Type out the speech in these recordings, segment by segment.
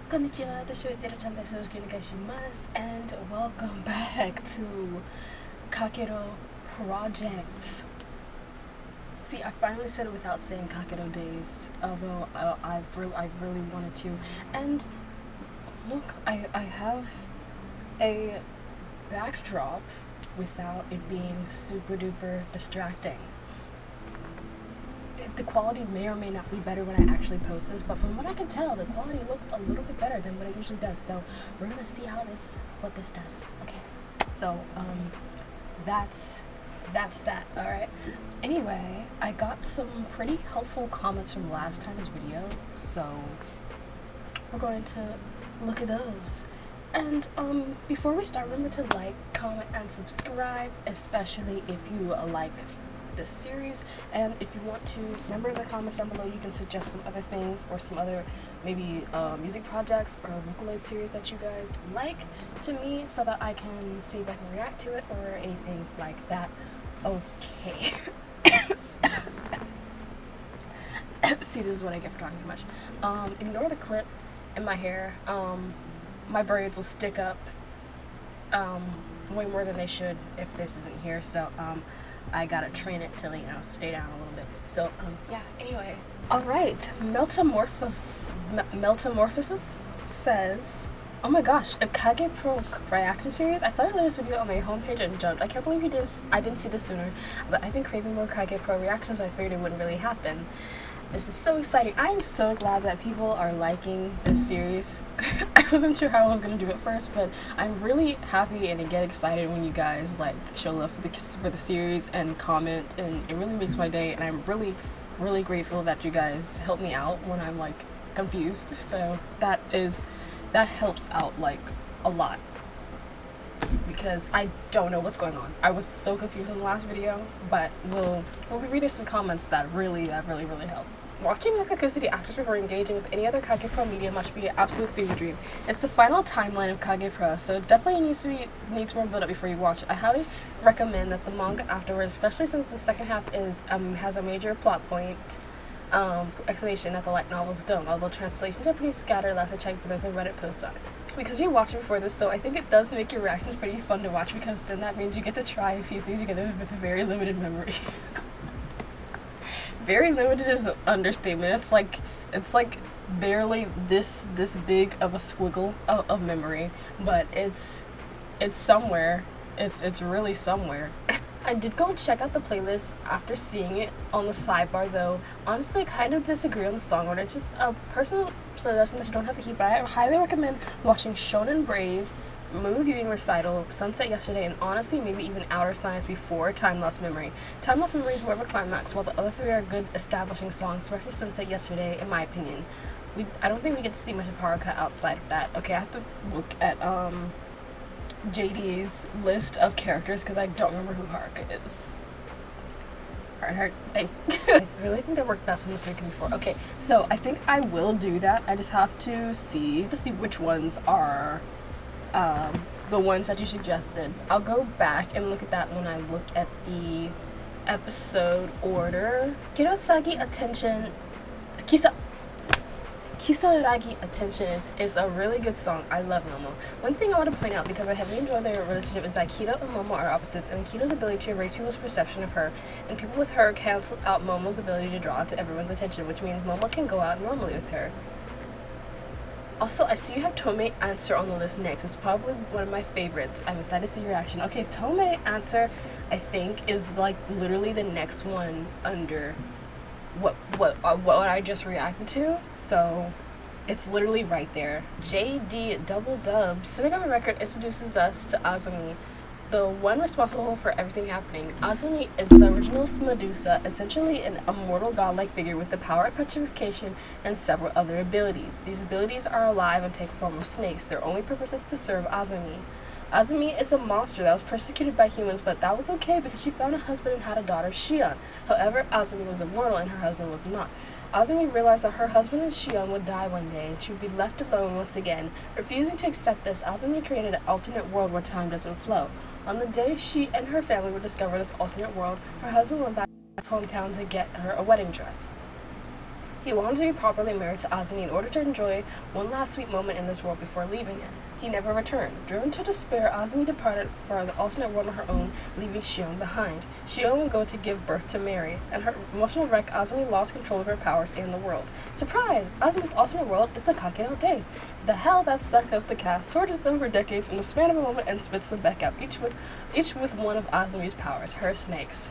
Konnichiwa, this is JeidoChannel.i, and welcome back to KagePro Project. See, I finally said it without saying KagePro days, although I really wanted to. And look, I have a backdrop without it being super duper distracting. The quality may or may not be better when I actually post this, but from what I can tell, the quality looks a little bit better than what it usually does. So we're gonna see what this does. Okay. So that's that. All right. Anyway, I got some pretty helpful comments from last time's video, so we're going to look at those. And before we start, remember to like, comment, and subscribe, especially if you like this series. And if you want to, remember in the comments down below, you can suggest some other things or some other maybe music projects or Vocaloid series that you guys like to me, so that I can see if I can react to it or anything like that. Okay. See, this is what I get for talking too much. Ignore the clip in my hair. My braids will stick up way more than they should if this isn't here, so I gotta train it to, stay down a little bit. So, yeah, anyway. Alright, Meltamorphosis says, oh my gosh, a KagePro reaction series? I started this video on my homepage and jumped. I can't believe I didn't see this sooner, but I've been craving more KagePro reactions, so I figured it wouldn't really happen. This is so exciting. I am so glad that people are liking this series. I wasn't sure how I was going to do it first, but I'm really happy and I get excited when you guys show love for the series and comment, and it really makes my day, and I'm really grateful that you guys help me out when I'm confused. So that helps out a lot, because I don't know what's going on. I was so confused in the last video, but we'll be reading some comments that really help. Watching Makakusugi actors before engaging with any other KagePro media must be an absolute fever dream. It's the final timeline of KagePro, so it definitely needs more build up before you watch it. I highly recommend that the manga afterwards, especially since the second half has a major plot point explanation that the light novels don't, although translations are pretty scattered last I checked, but there's a Reddit post on it. Because you watch it before this, though, I think it does make your reactions pretty fun to watch, because then that means you get to try and piece these together with a very limited memory. Very limited is an understatement. It's like barely this big of a squiggle of memory, but it's somewhere. It's really somewhere. I did go and check out the playlist after seeing it on the sidebar, though. Honestly, I kind of disagree on the song order. It's just a personal suggestion that you don't have to keep, but I highly recommend watching Shonen Brave, Moon Viewing Recital, Sunset Yesterday, and honestly maybe even Outer Science before Time Lost Memory. Time Lost Memory is more of a climax, while the other three are good establishing songs, especially Sunset Yesterday, in my opinion. I don't think we get to see much of Haruka outside of that. Okay, I have to look at JD's list of characters, because I don't remember who Haruka is. I really think they work best when the three can be four. Okay, so I think I will do that. I just have to see which ones are the ones that you suggested. I'll go back and look at that when I look at the episode order. Kirosagi Attention, Kisaragi Attention is a really good song. I love Momo. One thing I want to point out, because I heavily enjoy their relationship, is that Kido and Momo are opposites, and Kido's ability to erase people's perception of her and people with her cancels out Momo's ability to draw to everyone's attention, which means Momo can go out normally with her. Also, I see you have Tomei Answer on the list next. It's probably one of my favorites. I'm excited to see your reaction. Okay, Tomei Answer, I think, is literally the next one under what I just reacted to. So it's literally right there. JD Double Dub, Sinagami Record introduces us to Azumi, the one responsible for everything happening. Azumi is the original Medusa, essentially an immortal godlike figure with the power of petrification and several other abilities. These abilities are alive and take form of snakes. Their only purpose is to serve Azumi. Azumi is a monster that was persecuted by humans, but that was okay because she found a husband and had a daughter, Shion. However, Azumi was immortal and her husband was not. Azumi realized that her husband and Shion would die one day and she would be left alone once again. Refusing to accept this, Azumi created an alternate world where time doesn't flow. On the day she and her family would discover this alternate world, her husband went back to his hometown to get her a wedding dress. He wanted to be properly married to Azumi in order to enjoy one last sweet moment in this world before leaving it. He never returned. Driven to despair, Azumi departed for the alternate world on her own, leaving Shion behind. Shion would go to give birth to Mary, and her emotional wreck, Azumi lost control of her powers and the world. Surprise! Azumi's alternate world is the KANO days. The hell that sucked up the cast, tortures them for decades in the span of a moment, and spits them back out, each with one of Azumi's powers, her snakes.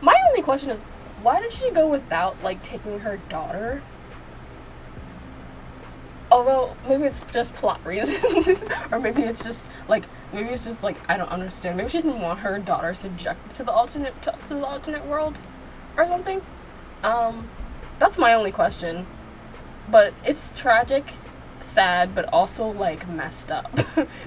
My only question is, why did she go without, like, taking her daughter? Although, maybe it's just plot reasons. Or maybe it's just, like, I don't understand. Maybe she didn't want her daughter subjected to the alternate world or something. That's my only question. But it's tragic, sad, but also, like, messed up.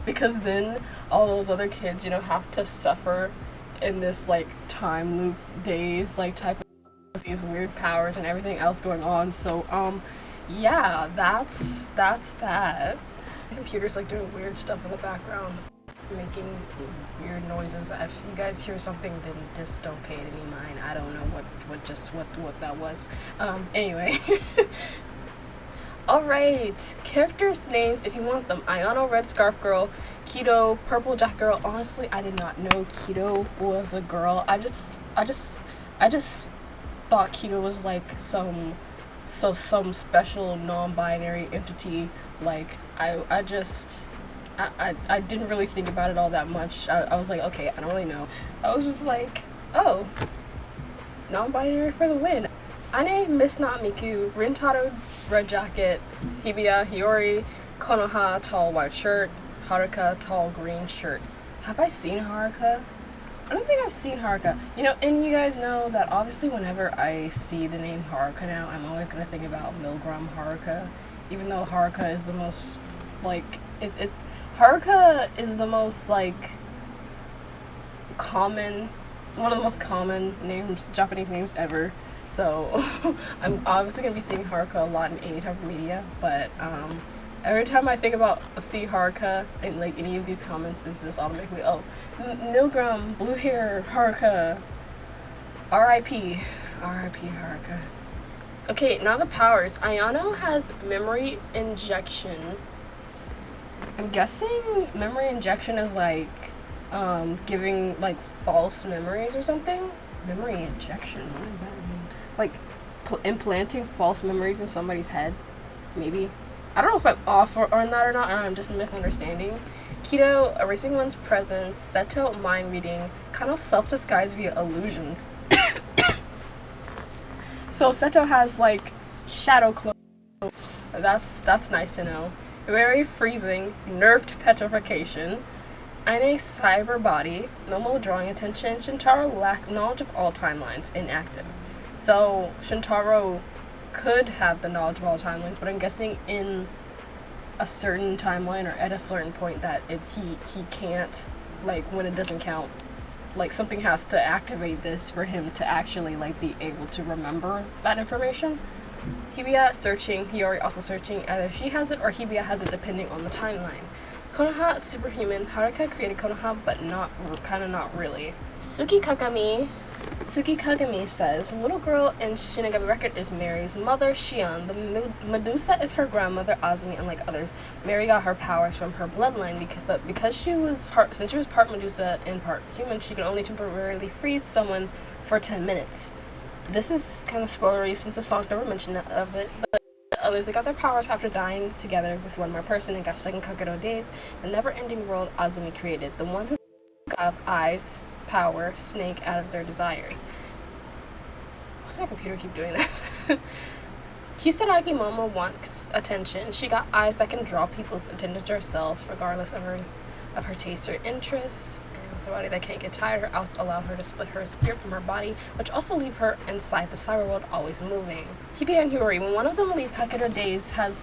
Because then all those other kids, have to suffer in this, like, time loop days, like, type of with these weird powers and everything else going on. So, yeah, that's that. The computer's, like, doing weird stuff in the background, making weird noises. If you guys hear something, then just don't pay it any mind. I don't know what that was. Anyway. Alright, characters' names if you want them. Ayano, Red Scarf Girl, Kido, Purple Jacket Girl. Honestly, I did not know Kido was a girl. I just thought Kido was like some special non-binary entity. Like, I didn't really think about it all that much. I was like, okay, I don't really know. I was just like, oh, non-binary for the win. Ane, Miss Not Miku, Rintaro, Red Jacket, Hibiya, Hiyori, Konoha, Tall White Shirt, Haruka, Tall Green Shirt. Have I seen Haruka? I don't think I've seen Haruka. And you guys know that obviously whenever I see the name Haruka now, I'm always going to think about Milgram Haruka. Even though Haruka is the most, like, Haruka is the most, like, common, one of the most common names, Japanese names ever. So, I'm obviously going to be seeing Haruka a lot in any type of media, but, every time I think about see Haruka in, like, any of these comments, it's just automatically, oh, Milgram, blue hair, Haruka, R.I.P. R.I.P. Haruka. Okay, now the powers. Ayano has memory injection. I'm guessing memory injection is, like, giving, like, false memories or something? Memory injection, what does that mean? Like, implanting false memories in somebody's head? Maybe. I don't know if I'm off on that or not, or I'm just misunderstanding. Kido, erasing one's presence. Seto, mind reading. KANO, self-disguise via illusions. So Seto has, like, shadow clones. That's nice to know. Very freezing. Nerfed petrification. Ane, cyber body. Momo, drawing attention. Shintaro, lack knowledge of all timelines. Inactive. So Shintaro could have the knowledge of all timelines, but I'm guessing in a certain timeline or at a certain point that he can't, like, when it doesn't count, like, something has to activate this for him to actually, like, be able to remember that information. Hibiya searching, Hiyori also searching. Either she has it or Hibiya has it depending on the timeline. Konoha, superhuman. Haruka created Konoha, but kind of not really. Suki Kagami says, little girl in Shinigami record is Mary's mother, Shion. The Medusa is her grandmother, Azumi. Unlike others, Mary got her powers from her bloodline, because since she was part Medusa and part human, she could only temporarily freeze someone for 10 minutes. This is kind of spoilery since the song's never mentioned of it, but others, they got their powers after dying together with one more person and got stuck in KANO days, the never-ending world Azumi created, the one who have eyes, power, snake out of their desires. Why's my computer keep doing that? Kisaragi Momo wants attention. She got eyes that can draw people's attention to herself, regardless of her tastes or interests. And with a body that can't get tired, her else allow her to split her spirit from her body, which also leave her inside the cyber world, always moving. Hibiya and Hiyori, when one of them leave KANO days, has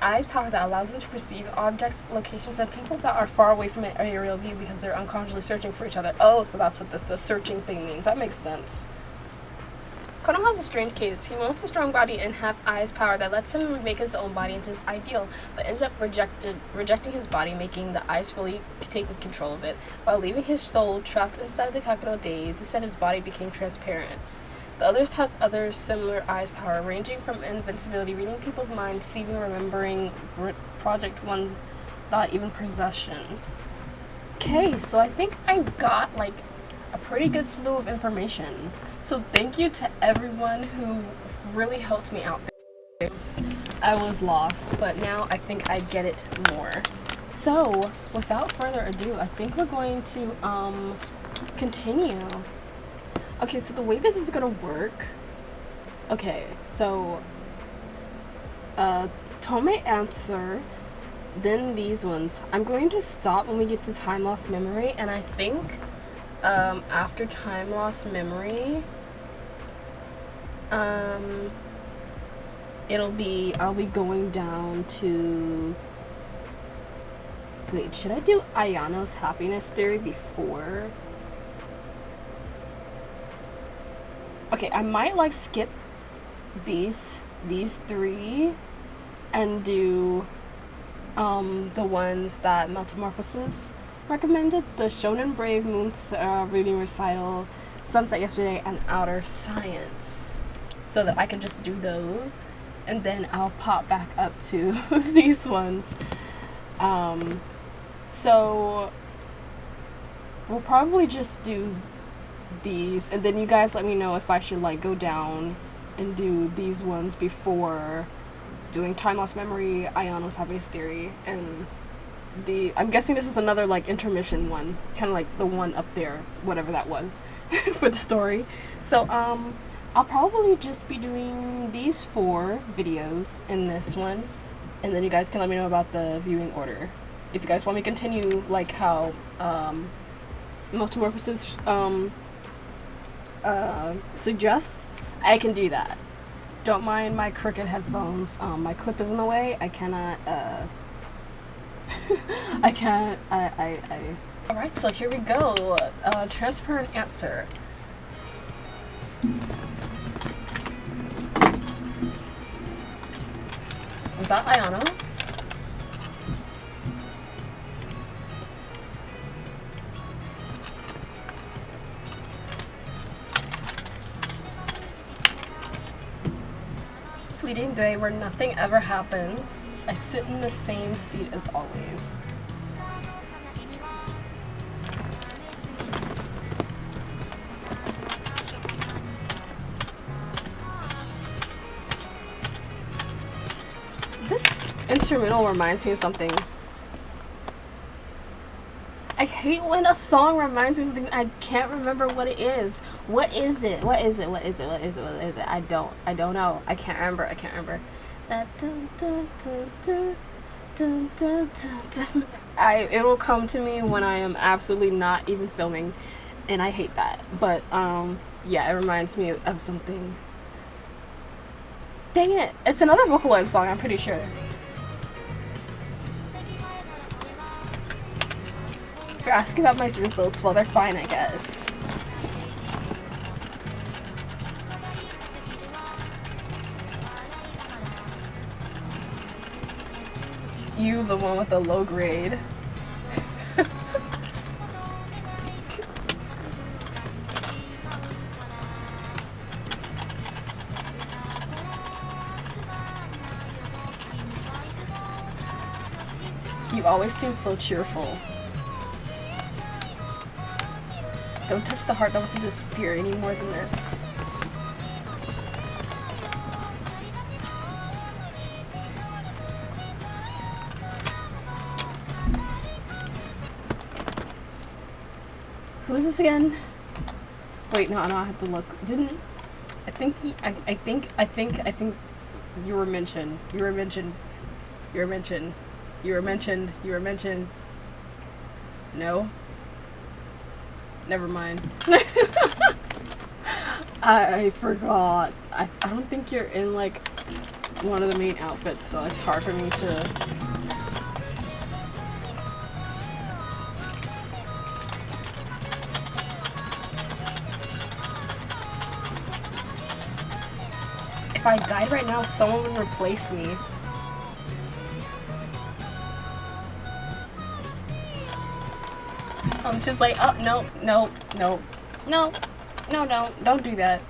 eyes power that allows them to perceive objects, locations, and people that are far away from an aerial view because they're unconsciously searching for each other. Oh, so that's what the searching thing means. That makes sense. Kano has a strange case. He wants a strong body and have eyes power that lets him make his own body into his ideal, but ended up rejecting his body, making the eyes fully taking control of it, while leaving his soul trapped inside the Kakano days. Instead, his body became transparent. The others has other similar eyes power, ranging from invincibility, reading people's minds, deceiving, remembering, Project One, thought, even possession. Okay, so I think I got like a pretty good slew of information. So thank you to everyone who really helped me out there. I was lost, but now I think I get it more. So without further ado, I think we're going to continue. Okay, so the way this is gonna work. Okay, so Tome answer, then these ones. I'm going to stop when we get to time lost memory, and I think after time lost memory, I'll be going down to, wait, should I do Ayano's happiness theory before? Okay, I might like skip these three and do the ones that Metamorphosis recommended, the Shonen Brave, Moon Reading Recital, Sunset Yesterday, and Outer Science, so that I can just do those, and then I'll pop back up to these ones. So we'll probably just do these, and then you guys let me know if I should like go down and do these ones before doing time lost memory, Ayano's happiness theory, and I'm guessing this is another like intermission one, kind of like the one up there, whatever that was for the story. So I'll probably just be doing these 4 videos in this one, and then you guys can let me know about the viewing order. If you guys want me to continue like how Metamorphosis suggests, I can do that. Don't mind my crooked headphones. My clip is in the way. I cannot Alright, so here we go. Transfer and answer. Was that Ayano? Fleeting day where nothing ever happens. I sit in the same seat as always. This instrumental reminds me of something. I hate when a song reminds me of something I can't remember what it is. What is it? What is it? What is it? What is it? What is it? I don't know. I can't remember. I can't remember. It will come to me when I am absolutely not even filming, and I hate that. But yeah, it reminds me of something. Dang it! It's another Vocaloid song, I'm pretty sure. If you're asking about my results, well, they're fine, I guess. You, the one with the low grade. You always seem so cheerful. Don't touch the heart that wants to disappear any more than this. Who's this again? Wait, no, I have to look. I think you were mentioned. You were mentioned. No? Never mind. I forgot. I don't think you're in like one of the main outfits, so it's hard for me to. If I died right now, someone would replace me. It's just like, oh, no, no, no, no, no, no, don't do that.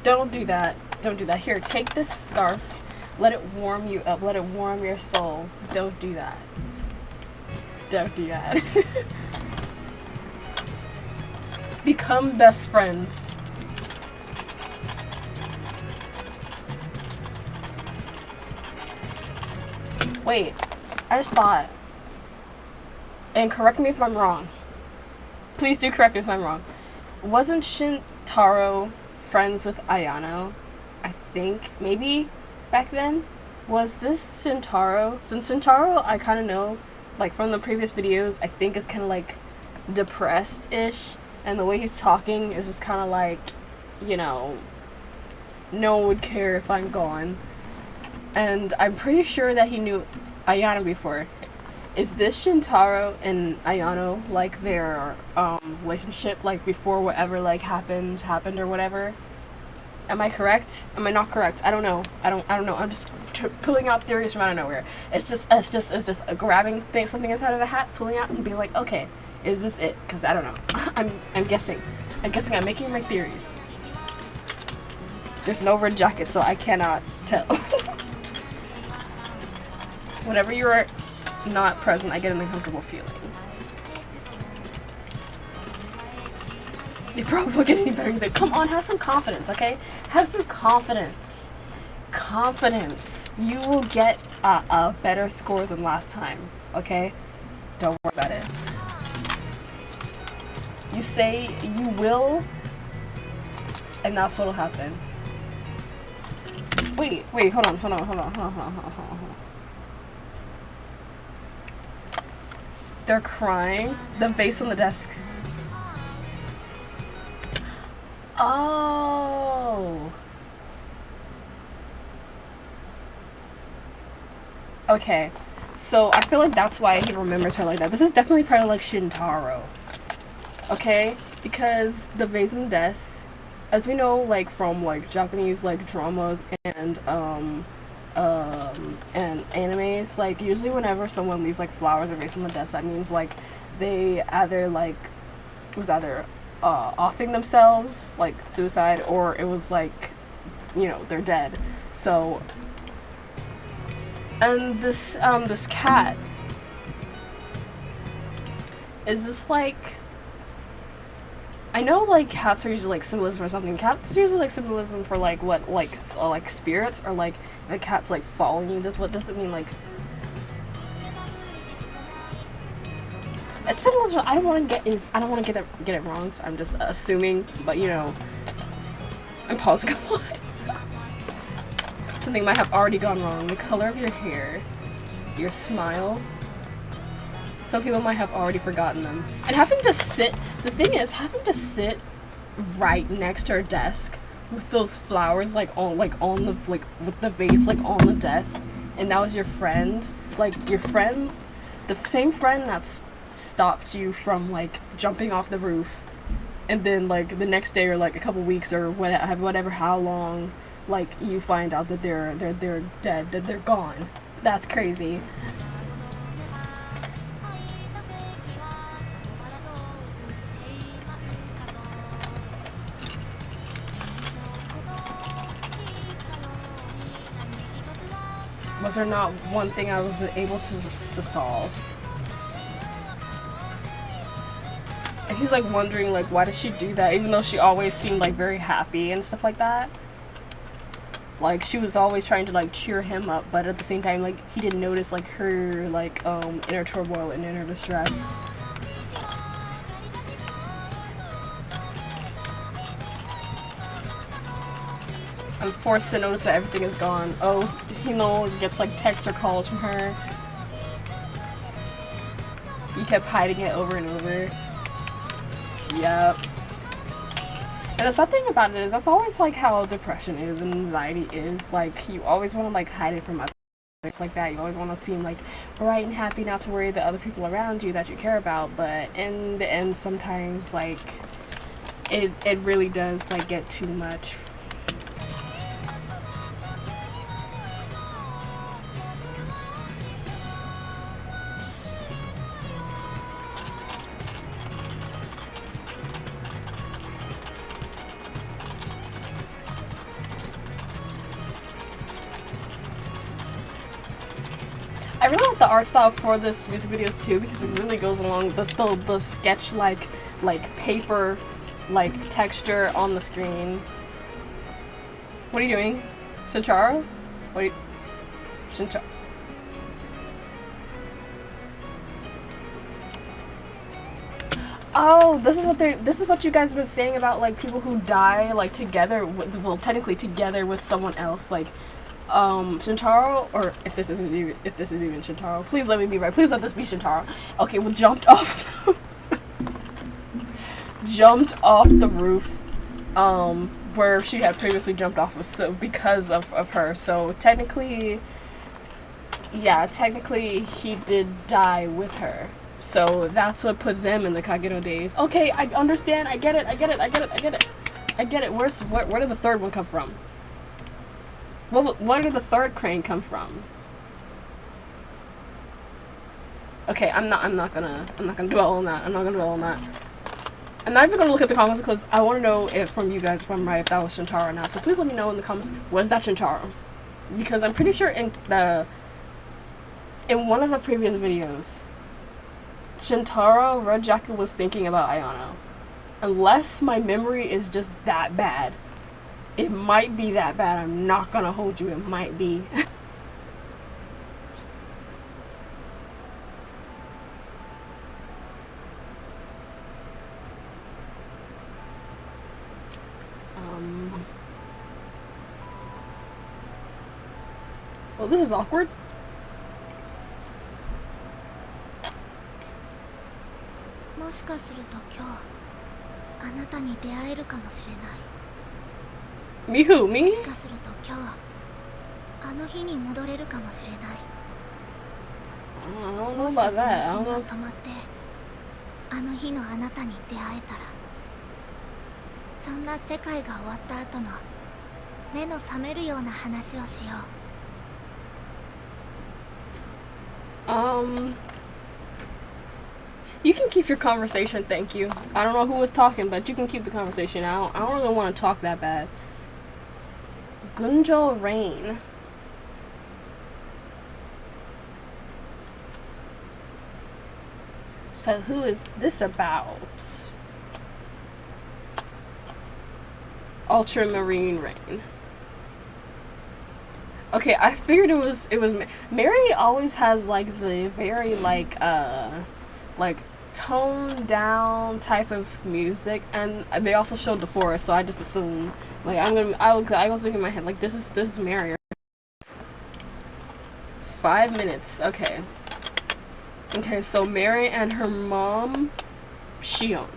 Don't do that. Don't do that. Here, take this scarf. Let it warm you up. Let it warm your soul. Don't do that. Don't do that. Become best friends. Wait, I just thought, and correct me if I'm wrong. Please do correct me if I'm wrong. Wasn't Shintaro friends with Ayano? I think, maybe, back then? Was this Shintaro? Since Shintaro, I kind of know, like, from the previous videos, I think is kind of, like, depressed-ish. And the way he's talking is just kind of like, you know, no one would care if I'm gone. And I'm pretty sure that he knew Ayano before. Is this Shintaro and Ayano, like, their relationship, like, before whatever, like, happened or whatever? Am I correct? Am I not correct? I don't know. I don't know. I'm just pulling out theories from out of nowhere. It's just grabbing something inside of a hat, pulling out, and being like, okay, is this it? Because I don't know. I'm guessing. I'm making my theories. There's no red jacket, so I cannot tell. Whenever you're not present, I get an uncomfortable feeling. You probably won't get any better either. Come on, have some confidence, okay? Have some confidence. Confidence. You will get a better score than last time, okay? Don't worry about it. You say you will, and that's what'll happen. Wait, hold on. They're crying. The vase on the desk. Oh. Okay. So I feel like that's why he remembers her like that. This is definitely probably like Shintaro. Okay? Because the vase on the desk, as we know, like from like Japanese like dramas and animes, like usually whenever someone leaves like flowers or vase on the desk, that means like they either like offing themselves, like suicide, or it was like, you know, they're dead. So, and this cat, is this like, I know like cats are usually like symbolism for something. Cats are usually like symbolism for like what, like spirits, or like the cat's like following you. What does it mean? Like, it's symbolism. I don't want to get it wrong, so I'm just assuming. But you know, I'm pausing a lot. Something might have already gone wrong. The color of your hair, your smile. Some people might have already forgotten them. And having to sit, the thing is, having to sit right next to her desk with those flowers with the vase like on the desk, and that was your friend, like your friend, the same friend that's stopped you from like jumping off the roof, and then like the next day or like a couple weeks or whatever how long, like you find out that they're dead, that they're gone. That's crazy. Was there not one thing I was able to solve? And he's like wondering like, why does she do that, even though she always seemed like very happy and stuff like that. Like she was always trying to like cheer him up, but at the same time like he didn't notice like her like inner turmoil and inner distress. I'm forced to notice that everything is gone. Oh, he no gets like texts or calls from her. He kept hiding it over and over. Yep. And the sad thing about it is that's always like how depression is and anxiety is. Like you always want to like hide it from others like that. You always want to seem like bright and happy, not to worry the other people around you that you care about. But in the end, sometimes like it really does like get too much. I really like the art style for this music videos too, because it really goes along the sketch like paper like texture on the screen. What are you doing, Shintaro? What are you, Shintaro? Oh, this is what you guys have been saying about like people who die like together with, well, technically together with someone else, like Shintaro, or if this is even Shintaro, please let me be right. Please let this be Shintaro. Okay, well, jumped off the roof where she had previously jumped off of, so because of her. So technically, yeah, technically he did die with her. So that's what put them in the Kagero days. Okay, I understand. I get it. Where did the third one come from? Where did the third crane come from? Okay, I'm not gonna dwell on that. I'm not even gonna look at the comments because I want to know if from you guys if I'm right, if that was Shintaro or not. So please let me know in the comments, was that Shintaro? Because I'm pretty sure in one of the previous videos, Shintaro Red Jacket was thinking about Ayano. Unless my memory is just that bad. It might be that bad. I'm not gonna hold you. It might be. Well, this is awkward. もしかすると今日あなたに出会えるかもしれない。 Me who? Me? もしかすると今日あの日に戻れるかもしれない。 I don't know about that. I don't know. 止まってあの日のあなたに出会えたら、そんな世界が終わった後の目の覚めるような話をしよう。 You can keep your conversation, thank you. I don't know who was talking, but you can keep the conversation. I don't really want to talk that bad. Gunjou Rain. So who is this about? Ultramarine Rain. Okay, I figured it was Mary always has like the very like toned down type of music, and they also showed the forest, so I just assumed like I was thinking in my head like this is Mary. 5 minutes, okay. Okay, so Mary and her mom, Shion.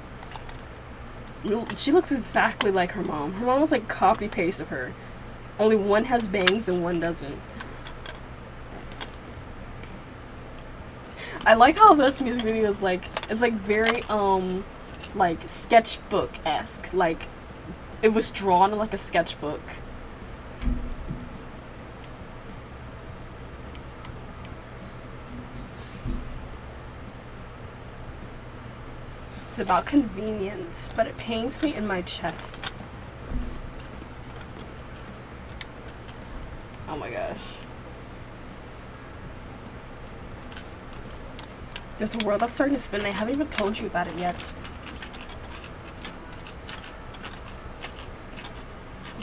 She looks exactly like her mom. Her mom was like copy paste of her. Only one has bangs and one doesn't. I like how this music video is like, it's like very like sketchbook-esque. Like it was drawn in like a sketchbook. It's about convenience, but it pains me in my chest. Oh my gosh. There's a world that's starting to spin. I haven't even told you about it yet.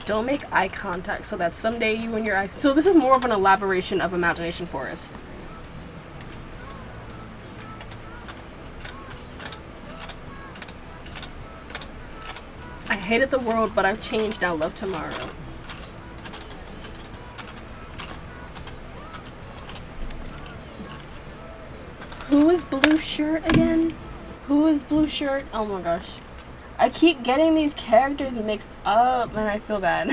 Don't make eye contact so that someday you and your eyes... So this is more of an elaboration of Imagination Forest. I hated the world, but I've changed. Now love tomorrow. Who is blue shirt again? Who is blue shirt? Oh my gosh. I keep getting these characters mixed up and I feel bad.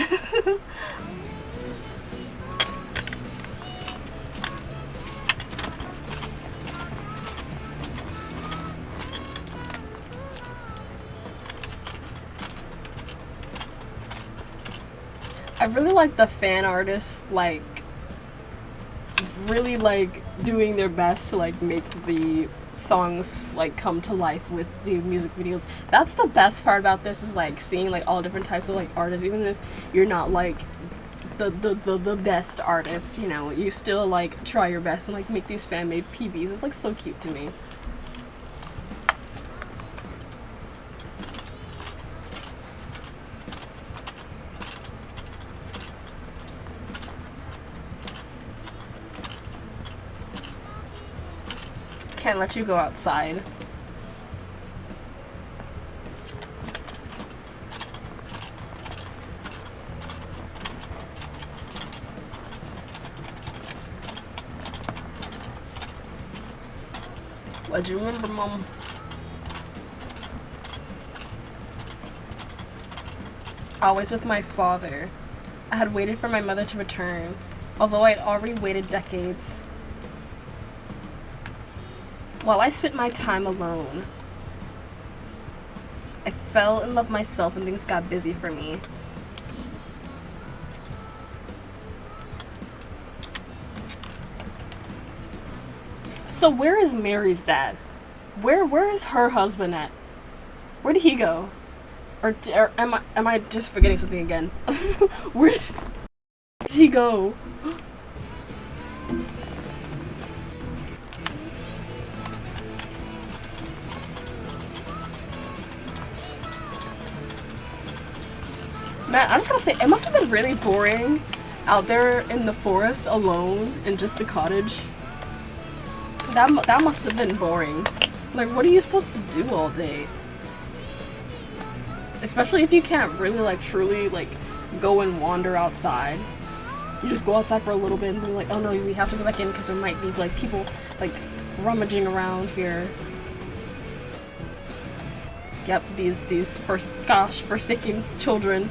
I really like the fan artists, like really like doing their best to like make the songs like come to life with the music videos. That's the best part about this, is like seeing like all different types of like artists, even if you're not like the best artist, you know, you still like try your best and like make these fan-made PBs. It's like so cute to me. Can't let you go outside. What'd you remember, Mom? Always with my father. I had waited for my mother to return, although I had already waited decades. While I spent my time alone, I fell in love myself and things got busy for me. So where is Mary's dad? Where is her husband at? Where did he go? Or am I just forgetting something again? Where did he go? Man, I'm just gonna say, it must have been really boring out there in the forest alone in just a cottage. That must have been boring. Like, what are you supposed to do all day? Especially if you can't really, like, truly, like, go and wander outside. You just go outside for a little bit and be like, oh no, we have to go back in because there might be, like, people, like, rummaging around here. Yep, these forsaken children.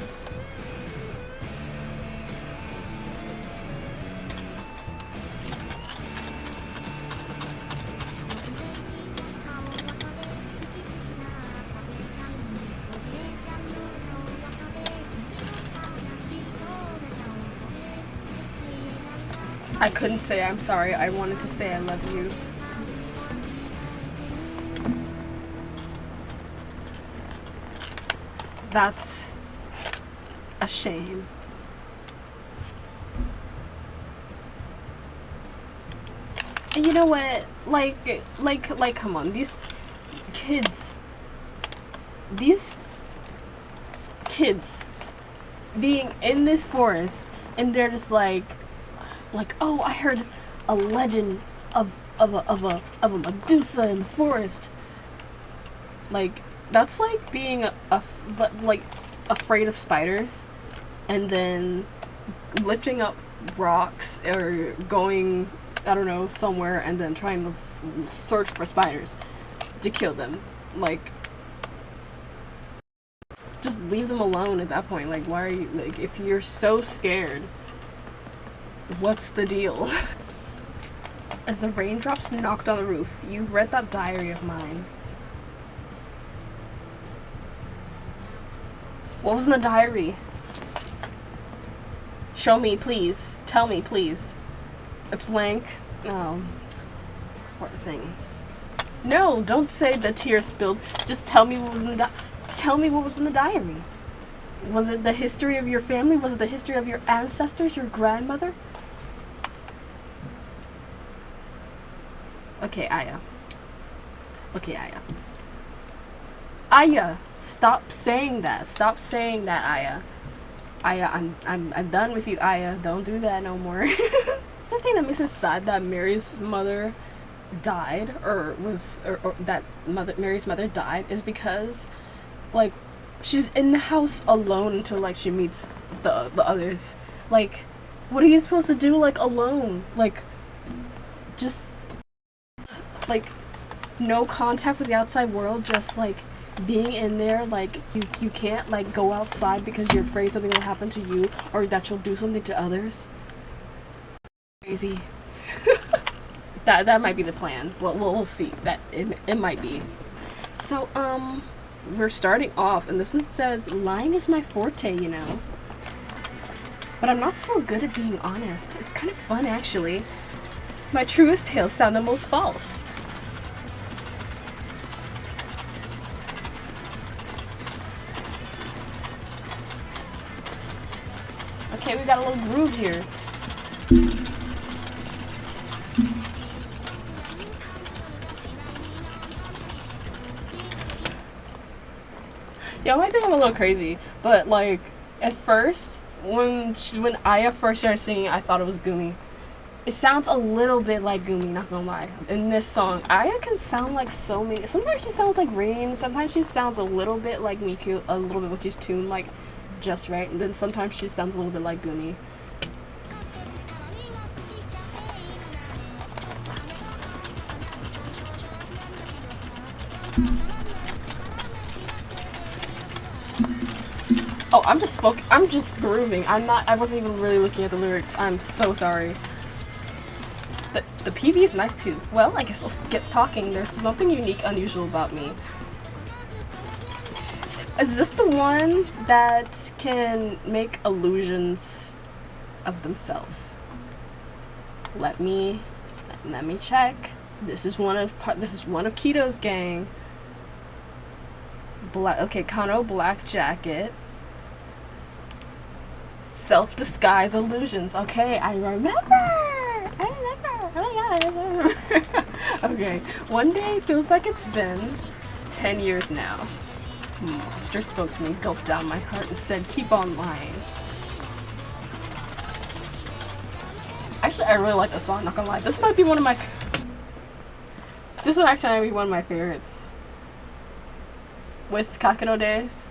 I couldn't say I'm sorry. I wanted to say I love you. That's a shame. And you know what? Like, come on, these kids being in this forest, and they're just like, oh, I heard a legend of a Medusa in the forest. Like, that's like being afraid of spiders, and then lifting up rocks or going, I don't know, somewhere and then trying to search for spiders to kill them. Like, just leave them alone at that point. Like, why are you, like, if you're so scared, what's the deal? As the raindrops knocked on the roof, you read that diary of mine. What was in the diary? Show me, please. Tell me, please. It's blank. Poor thing. No, don't say the tears spilled. Just tell me what was in the tell me what was in the diary. Was it the history of your family? Was it the history of your ancestors, your grandmother? Okay, Aya. Okay, Aya. Aya, stop saying that. Stop saying that, Aya. Aya, I'm done with you, Aya. Don't do that no more. The thing that makes it sad that Mary's mother died, or that Mary's mother died, is because, like, she's in the house alone until, like, she meets the others. Like, what are you supposed to do, like, alone? Like, just, like, no contact with the outside world, just, like, being in there. Like, you can't, like, go outside because you're afraid something will happen to you, or that you'll do something to others. Crazy. That might be the plan. Well, we'll see. That it might be. So, we're starting off, and this one says, lying is my forte, you know. But I'm not so good at being honest. It's kind of fun, actually. My truest tales sound the most false. Okay, we got a little groove here. Yeah, I think I'm a little crazy, but like at first, when Aya first started singing, I thought it was Gumi. It sounds a little bit like Gumi, not gonna lie. In this song, Aya can sound like so many. Sometimes she sounds like Rain. Sometimes she sounds a little bit like Miku, a little bit when she's tuned like just right, and then sometimes she sounds a little bit like Gumi. Oh, I'm just grooving. I wasn't even really looking at the lyrics. I'm so sorry. The PV is nice too. Well, I guess let's get talking. There's nothing unique, unusual about me. Is this the one that can make illusions of themselves? Let me check. This is one of Kito's gang. Okay, KANO Black Jacket. Self-disguise illusions. Okay, I remember. Oh my god, I remember. Okay, one day feels like it's been 10 years now. Monster spoke to me, gulped down my heart, and said, "Keep on lying." Actually, I really like this song, not gonna lie. This might be one of my This one actually might be one of my favorites. With Kakeno Days.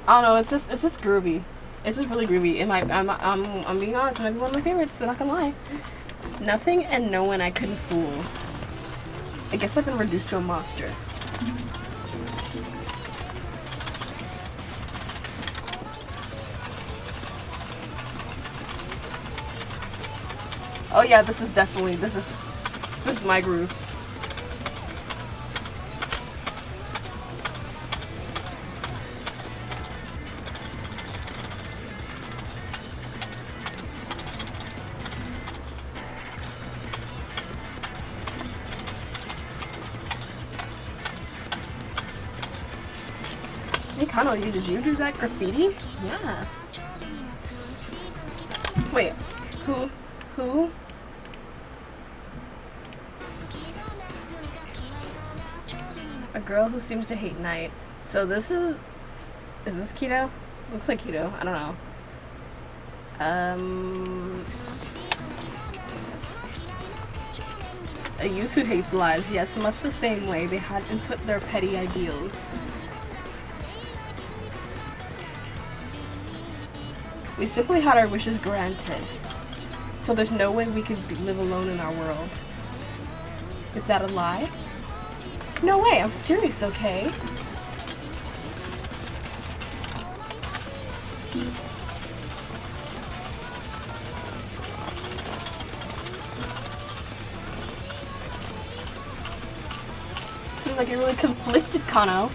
I don't know, it's just groovy. It's just really groovy. I'm being honest, it might be one of my favorites, so not gonna lie. Nothing and no one I couldn't fool. I guess I've been reduced to a monster. Oh yeah, this is my groove. Hey KANO, did you do that graffiti? Yeah. Wait, who? A girl who seems to hate night. So this is this Kito? Looks like Kito, I don't know. A youth who hates lies, yes, much the same way they had input their petty ideals. We simply had our wishes granted, so there's no way we could live alone in our world. Is that a lie? No way, I'm serious, okay? This is like a really conflicted KANO.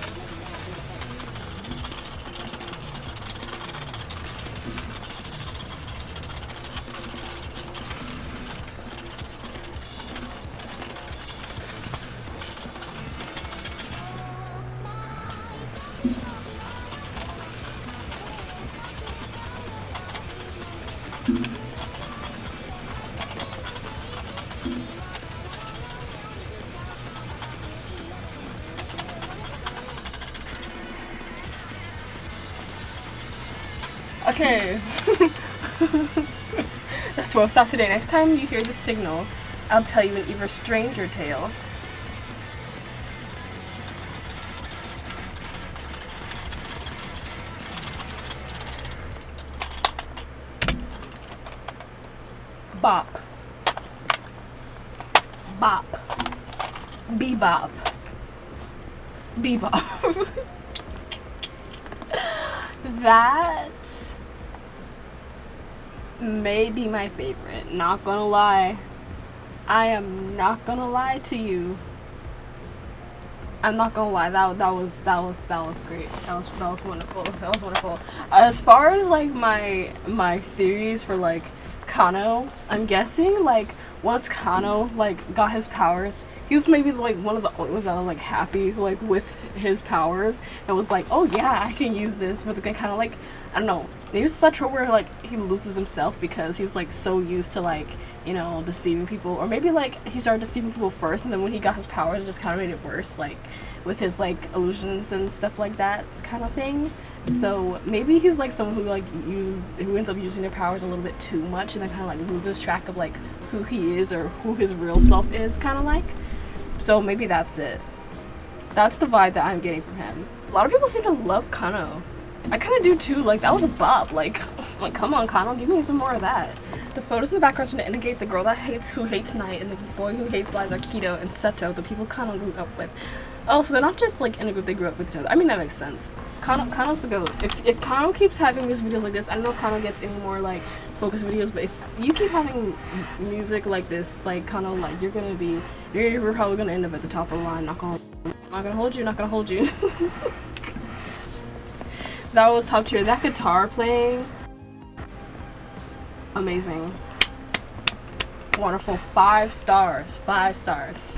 Okay. That's where I'll stop today. Next time you hear the signal, I'll tell you an even stranger tale. Bop. Bop. Bebop. Bebop. That may be my favorite. Not gonna lie. I am not gonna lie to you. I'm not gonna lie. That was great. That was wonderful. That was wonderful. As far as like my theories for like KANO, I'm guessing like once KANO like got his powers, he was maybe like one of the only ones that was like happy like with his powers and was like, oh yeah, I can use this, but they kind of like, I don't know, maybe it's such where like he loses himself because he's like so used to like, you know, deceiving people, or maybe like he started deceiving people first and then when he got his powers it just kind of made it worse, like with his like illusions and stuff like that kind of thing. So maybe he's like someone who like who ends up using their powers a little bit too much and then kind of like loses track of like who he is or who his real self is, kind of like. So maybe that's it. That's the vibe that I'm getting from him. A lot of people seem to love KANO. I kind of do too. Like, that was a bop. Like come on, KANO, give me some more of that. The photos in the background should indicate the girl who hates night and the boy who hates lies are Kido and Seto, the people KANO grew up with. Oh, so they're not just like in a group, they grew up with each other. I mean, that makes sense. KANO's the GOAT. If KANO keeps having these videos like this, I don't know if KANO gets any more like focus videos, but if you keep having music like this, like KANO, like you're probably gonna end up at the top of the line. Not gonna hold you. That was top tier. That guitar playing, amazing, wonderful. 5 stars. 5 stars.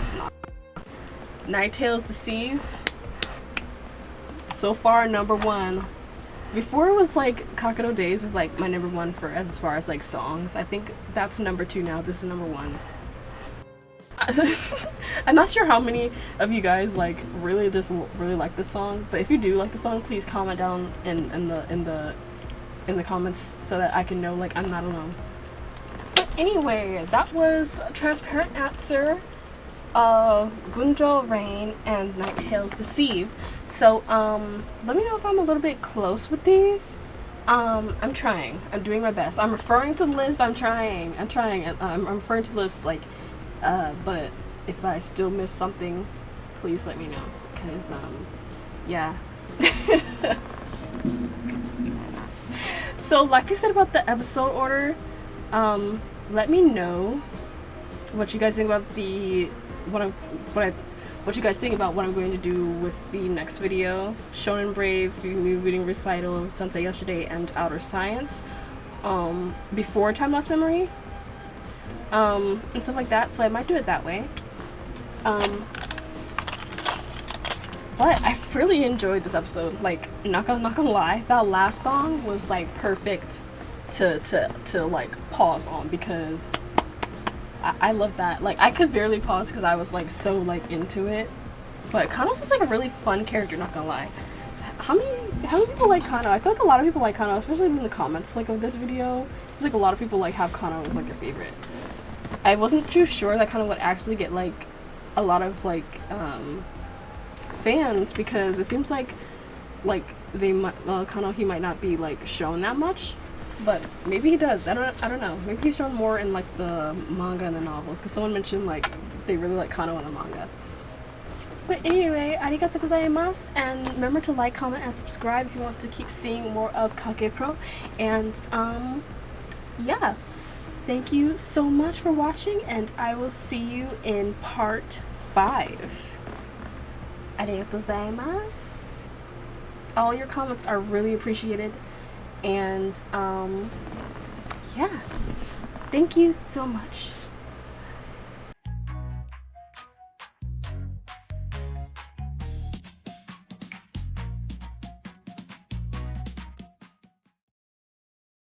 Night Tales Deceive, so far #1. Before it was like Kakado Days was like my #1 for as far as like songs. I think that's #2 now. This is #1. I'm not sure how many of you guys like really like this song, but if you do like the song, please comment down in the comments so that I can know like I'm not alone. But anyway, that was Transparent Answer, Gunjou Rain, and Night Tales Deceive. So let me know if I'm a little bit close with these. I'm trying. I'm doing my best. I'm referring to the list. I'm trying. I'm referring to the list like. But if I still miss something, please let me know, because, yeah. So, like I said about the episode order, let me know what you guys think about what you guys think about what I'm going to do with the next video. Shonen Brave, new reading recital of Sunset Yesterday, and Outer Science, before Time Lost Memory. And stuff like that, so I might do it that way. But I really enjoyed this episode. Like, not gonna lie, that last song was like perfect to like pause on, because I love that. Like, I could barely pause because I was like so like into it. But KANO seems like a really fun character, not gonna lie. How many people like KANO? I feel like a lot of people like KANO, especially in the comments like of this video. It's like a lot of people like have KANO as like their favorite. I wasn't too sure that KANO would actually get like a lot of like fans, because it seems like they might KANO, he might not be like shown that much, but maybe he does. I don't know. Maybe he's shown more in like the manga and the novels, because someone mentioned like they really like KANO in the manga. But anyway, arigatou gozaimasu, and remember to like, comment, and subscribe if you want to keep seeing more of KagePro. And yeah. Thank you so much for watching, and I will see you in part 5. Arigatou gozaimasu. All your comments are really appreciated, and yeah. Thank you so much.